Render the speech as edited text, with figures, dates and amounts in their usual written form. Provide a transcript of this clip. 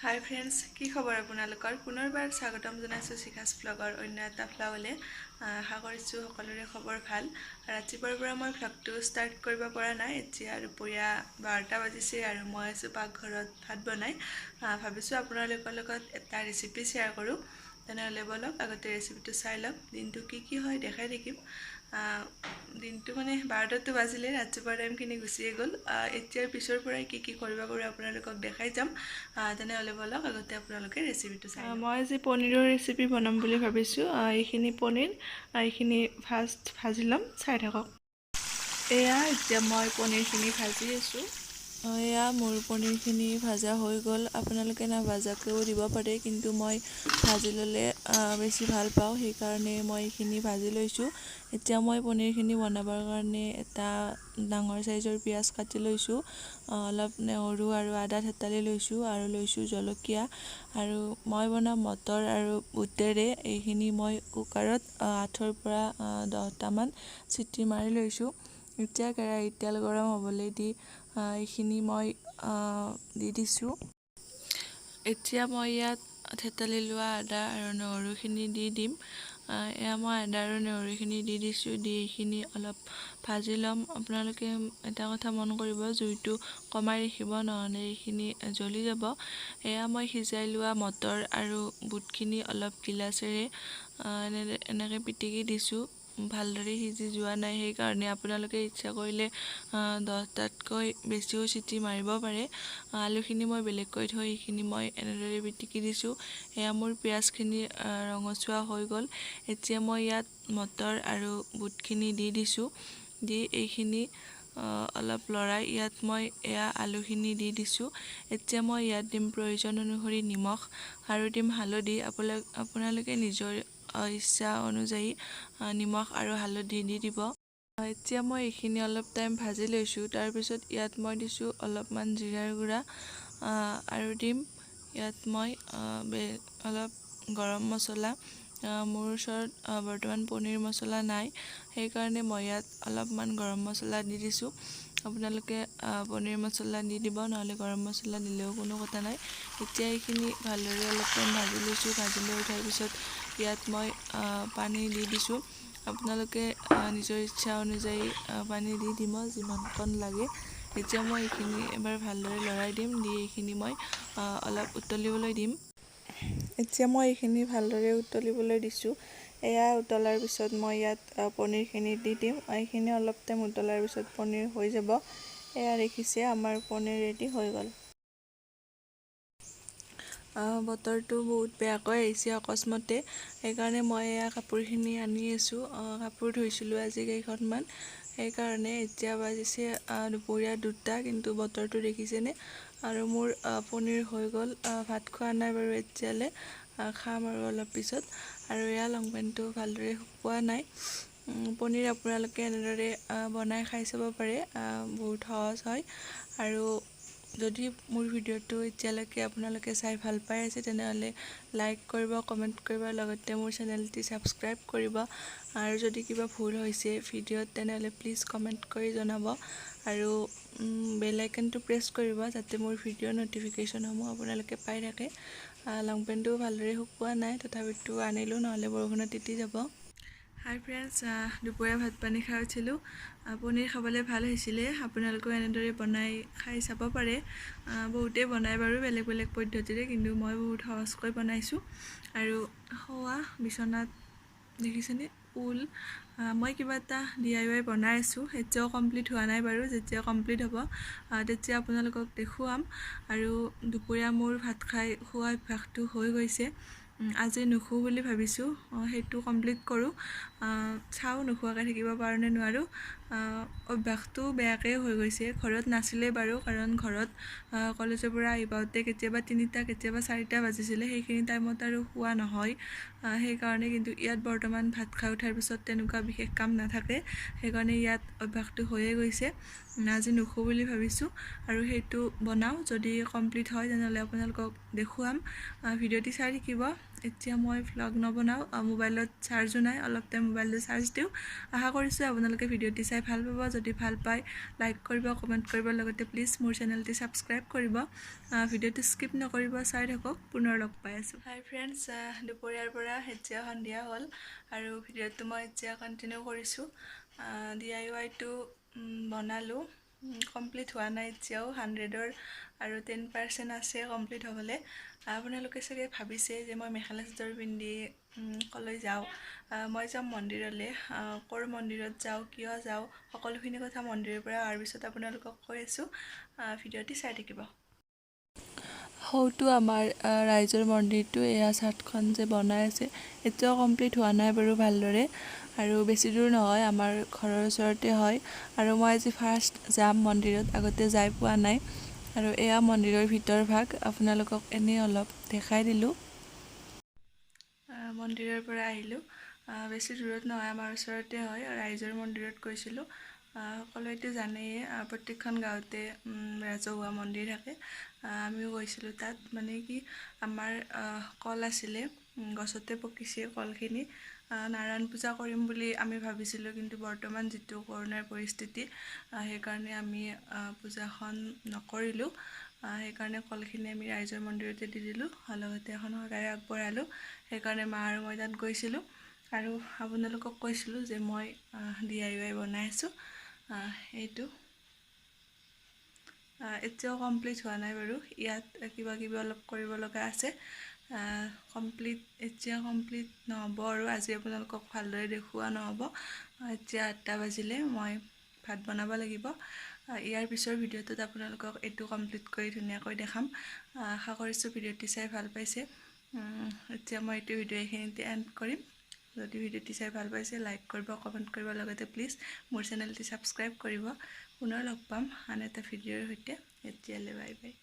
হাই friends, কি খবৰ আপোনালোকৰ? পুনৰবাৰ স্বাগতম জনাইছোঁ শিখাছ ব্লগৰ অন্য এটা ব্লগলৈ। আশা কৰিছোঁ সকলোৰে খবৰ ভাল। ৰাতিপুৱাৰ পৰা মই ব্লগটো ষ্টাৰ্ট কৰিব পৰা নাই। এতিয়া দুপৰীয়া 12টা বাজিছে আৰু মই আছোঁ পাকঘৰত ভাত বনাই। ভাবিছোঁ আপোনালোকৰ লগত এটা ৰেচিপি শ্বেয়াৰ কৰোঁ। তেনেহ'লে বলক আগতে ৰেচিপিটো চাই লওক। দিনটো কি হয় দেখাই থাকিম। দিনটো মানে 12টাতো বাজিলে, ৰাতিপুৱা টাইমখিনি গুচিয়ে গ'ল। এতিয়াৰ পিছৰ পৰাই কি কৰিব পাৰোঁ আপোনালোকক দেখাই যাম। তেনেহ'লে বলক আগতে আপোনালোকে ৰেচিপিটো চাই লওক। মই আজি পনীৰৰ ৰেচিপি বনাম বুলি ভাবিছোঁ। এইখিনি পনীৰ, এইখিনি ফাৰ্ষ্ট ভাজি ল'ম, চাই থাকক। এয়া এতিয়া মই পনীৰখিনি ভাজি আছোঁ। এয়া মোৰ পনীৰখিনি ভাজা হৈ গ'ল। আপোনালোকে নাভাজাকৈও দিব পাৰে, কিন্তু মই ভাজি ল'লে বেছি ভাল পাওঁ, সেইকাৰণে মই এইখিনি ভাজি লৈছোঁ। এতিয়া মই পনীৰখিনি বনাবৰ কাৰণে এটা ডাঙৰ চাইজৰ পিঁয়াজ কাটি লৈছোঁ, অলপ নহৰু আৰু আদা থেতালি লৈছোঁ আৰু লৈছোঁ জলকীয়া। আৰু মই বনাম মটৰ আৰু বুটেৰে। এইখিনি মই কুকাৰত 8ৰ পৰা 10টামান চিটি মাৰি লৈছোঁ। এতিয়া কেৰাহীত তেল গৰম হ'বলৈ দি এইখিনি মই দি দিছোঁ। এতিয়া মই ইয়াত থেতালি লোৱা আদা আৰু নহৰুখিনি দি দিম। এয়া মই আদা আৰু নহৰুখিনি দি দিছোঁ। দি এইখিনি অলপ ভাজি ল'ম। আপোনালোকে এটা কথা মন কৰিব, জুইটো কমাই ৰাখিব, নহ'লে এইখিনি জ্বলি যাব। এয়া মই সিজাই লোৱা মটৰ আৰু বুটখিনি অলপ গিলাচেৰে এনেকৈ পিটিকি দিছোঁ। ভালদৰে সিজি যোৱা নাই, সেইকাৰণে আপোনালোকে ইচ্ছা কৰিলে 10টাতকৈ বেছিও চিটি মাৰিব পাৰে। আলুখিনি মই বেলেগকৈ থৈ এইখিনি মই এনেদৰে পিটিকি দিছোঁ। এয়া মোৰ পিঁয়াজখিনি ৰঙচুৱা হৈ গ'ল। এতিয়া মই ইয়াত মটৰ আৰু বুটখিনি দি দিছোঁ। দি এইখিনি অলপ লৰাই ইয়াত মই এয়া আলুখিনি দি দিছোঁ। এতিয়া মই ইয়াত দিম প্ৰয়োজন অনুসৰি নিমখ আৰু দিম হালধি। আপোনালোকে নিজৰ ইচ্ছা অনুযায়ী নিমখ আৰু হালধি দি দিব। এতিয়া মই এইখিনি অলপ টাইম ভাজি লৈছোঁ। তাৰপিছত ইয়াত মই দিছোঁ অলপমান জিৰাৰ গুড়া আৰু দিম ইয়াত মই অলপ গৰম মছলা। মোৰ ওচৰত বৰ্তমান পনীৰ মছলা নাই, সেইকাৰণে মই ইয়াত অলপমান গৰম মছলা দি দিছোঁ। আপোনালোকে পনীৰ মছলা দি দিব, নহ'লে গৰম মছলা দিলেও কোনো কথা নাই। এতিয়া এইখিনি ভালদৰে অলপ টাইম ভাজি লৈছোঁ। ভাজি লৈ উঠাৰ পিছত ইয়াত মই পানী দি দিছোঁ। আপোনালোকে নিজৰ ইচ্ছা অনুযায়ী পানী দি দিব যিমানকণ লাগে। এতিয়া মই এইখিনি এবাৰ ভালদৰে লৰাই দিম। দি এইখিনি মই অলপ উতলিবলৈ দিম। এতিয়া মই এইখিনি ভালদৰে উতলিবলৈ দিছোঁ। এয়া উতলাৰ পিছত মই ইয়াত পনীৰখিনি দি দিম। এইখিনি অলপ টাইম উতলাৰ পিছত পনীৰ হৈ যাব। এয়া দেখিছে, আমাৰ পনীৰ ৰেডি হৈ গ'ল। বতৰটো বহুত বেয়াকৈ আহিছে অকস্মাতে, সেইকাৰণে মই এয়া কাপোৰখিনি আনি আছোঁ। কাপোৰ ধুইছিলোঁ আজি কেইখনমান, সেইকাৰণে এতিয়া বাজিছে দুপৰীয়া 2টা, কিন্তু বতৰটো দেখিছেনে। আৰু মোৰ পনীৰ হৈ গ'ল। ভাত খোৱা নাই বাৰু এতিয়ালৈ, খাম আৰু অলপ পিছত। আৰু এয়া লং পেণ্টটো ভালদৰে শুকোৱা নাই। পনীৰ আপোনালোকে এনেদৰে বনাই খাই চাব পাৰে, বহুত সহজ হয়। আৰু যদি মোৰ ভিডিঅ'টো এতিয়ালৈকে আপোনালোকে চাই ভাল পাই আছে, তেনেহ'লে লাইক কৰিব, কমেণ্ট কৰিব, লগতে মোৰ চেনেলটি ছাবস্ক্ৰাইব কৰিব। আৰু যদি কিবা ভুল হৈছে ভিডিঅ'ত, তেনেহ'লে প্লিজ কমেণ্ট কৰি জনাব। আৰু বেল আইকনটো প্ৰেছ কৰিব, যাতে মোৰ ভিডিঅ'ৰ ন'টিফিকেশ্যনসমূহ আপোনালোকে পাই থাকে। লং পেণ্টটো ভালদৰে শুকোৱা নাই, তথাপিতো আনিলোঁ, নহ'লে বৰষুণত তিতি যাব। হাই ফ্ৰেণ্ডছ, দুপৰীয়া ভাত পানী খাই উঠিলোঁ। পনীৰ খাবলৈ ভাল হৈছিলে। আপোনালোকেও এনেদৰে বনাই খাই চাব পাৰে। বহুতেই বনাই বাৰু বেলেগ বেলেগ পদ্ধতিৰে, কিন্তু মই বহুত সহজকৈ বনাইছোঁ। আৰু শোৱা বিচনাত দেখিছেনে ঊল। মই কিবা এটা DIY বনাই আছোঁ, এতিয়াও কমপ্লিট হোৱা নাই বাৰু। যেতিয়া কমপ্লিট হ'ব তেতিয়া আপোনালোকক দেখুৱাম। আৰু দুপৰীয়া মোৰ ভাত খাই খোৱা অভ্যাসটো হৈ গৈছে। আজি নুশুওঁ বুলি ভাবিছোঁ, সেইটো কমপ্লিট কৰোঁ। চাওঁ নোখোৱাকৈ থাকিব পাৰোঁ নে নোৱাৰোঁ। অভ্যাসটো বেয়াকৈ হৈ গৈছে। ঘৰত নাছিলে বাৰু, কাৰণ ঘৰত কলেজৰ পৰা আহি পাওঁতে কেতিয়াবা 3টা, কেতিয়াবা 4টা বাজিছিলে। সেইখিনি টাইমত আৰু শোৱা নহয়, সেইকাৰণে। কিন্তু ইয়াত বৰ্তমান ভাত খাই উঠাৰ পিছত তেনেকুৱা বিশেষ কাম নাথাকে, সেইকাৰণে ইয়াত অভ্যাসটো হৈয়ে গৈছে। আজি নুশুওঁ বুলি ভাবিছোঁ আৰু সেইটো বনাওঁ। যদি কমপ্লিট হয় তেনেহ'লে আপোনালোকক দেখুৱাম। ভিডিঅ'টি চাই থাকিব। এতিয়া মই ভ্লগ নবনাওঁ, মোবাইলত চাৰ্জো নাই, অলপ টাইম মোবাইলটো চাৰ্জ দিওঁ। আশা কৰিছোঁ আপোনালোকে ভিডিঅ'টি চাই চাই ভাল পাব যদি ভাল পায় লাইক কৰিব কমেণ্ট কৰিব লগতে প্লিজ মোৰ চেনেলটি ছাবস্ক্ৰাইব কৰিব ভিডিঅ'টো স্কিপ নকৰিব চাই থাকক পুনৰ লগ পাই আছোঁ হাই ফ্ৰেণ্ডছ দুপৰীয়াৰ পৰা এতিয়া সন্ধিয়া হ'ল আৰু ভিডিঅ'টো মই এতিয়া কণ্টিনিউ কৰিছোঁ DIYটো বনালোঁ কমপ্লিট হোৱা নাই এতিয়াও 100ৰ আৰু 10% আছে কমপ্লিট হ'বলৈ আপোনালোকে চাগে ভাবিছে যে মই মেখেলা চাদৰ পিন্ধি কলৈ যাওঁ মই যাম মন্দিৰলৈ ক'ৰ মন্দিৰত যাওঁ কিয় যাওঁ সকলোখিনি কথা মন্দিৰৰ পৰা অহাৰ পিছত আপোনালোকক কৈ আছোঁ ভিডিঅ'টি চাই থাকিব সৌটো আমাৰ ৰাইজৰ মন্দিৰটো এয়া চাটখন যে বনাই আছে এতিয়াও কমপ্লিট হোৱা নাই বাৰু ভালদৰে আৰু বেছি দূৰ নহয় আমাৰ ঘৰৰ ওচৰতে হয় আৰু মই আজি ফাৰ্ষ্ট যাম মন্দিৰত আগতে যাই পোৱা নাই আৰু এয়া মন্দিৰৰ ভিতৰ ভাগ আপোনালোকক এনেই অলপ দেখাই দিলোঁ মন্দিৰৰ পৰা আহিলোঁ বেছি দূৰত নহয় আমাৰ ওচৰতে হয় ৰাইজৰ মন্দিৰত গৈছিলোঁ সকলোৱেতো জানেই প্ৰত্যেকখন গাঁৱতে ৰাজহুৱা মন্দিৰ থাকে আমিও গৈছিলোঁ তাত মানে কি আমাৰ কল আছিলে গছতে পকিছে কলখিনি নাৰায়ণ পূজা কৰিম বুলি আমি ভাবিছিলোঁ কিন্তু বৰ্তমান যিটো কৰোণাৰ পৰিস্থিতি সেইকাৰণে আমি পূজাখন নকৰিলোঁ সেইকাৰণে কলখিনি আমি ৰাইজৰ মন্দিৰতে দি দিলোঁ লগতে এখন শৰাই আগবঢ়ালোঁ সেইকাৰণে মা আৰু মই তাত গৈছিলোঁ আৰু আপোনালোকক কৈছিলোঁ যে মই DIY বনাই আছোঁ এইটো এতিয়াও কমপ্লিট হোৱা নাই বাৰু ইয়াত কিবা কিবি অলপ কৰিব লগা আছে কমপ্লিট এতিয়া কমপ্লিট নহ'ব আৰু আজি আপোনালোকক ভালদৰে দেখুওৱা নহ'ব এতিয়া 8টা বাজিলে মই ভাত বনাব লাগিব ইয়াৰ পিছৰ ভিডিঅ'টোত আপোনালোকক এইটো কমপ্লিট কৰি ধুনীয়াকৈ দেখাম আশা কৰিছোঁ ভিডিঅ'টি চাই ভাল পাইছে এতিয়া মই এইটো ভিডিঅ' এইখিনিতে এণ্ড কৰিম যদি ভিডিঅ'টি চাই ভাল পাইছে লাইক কৰিব কমেণ্ট কৰিব লগতে প্লিজ মোৰ চেনেলটি ছাবস্ক্ৰাইব কৰিব পুনৰ লগ পাম আন এটা ভিডিঅ'ৰ সৈতে এতিয়ালৈ বাই বাই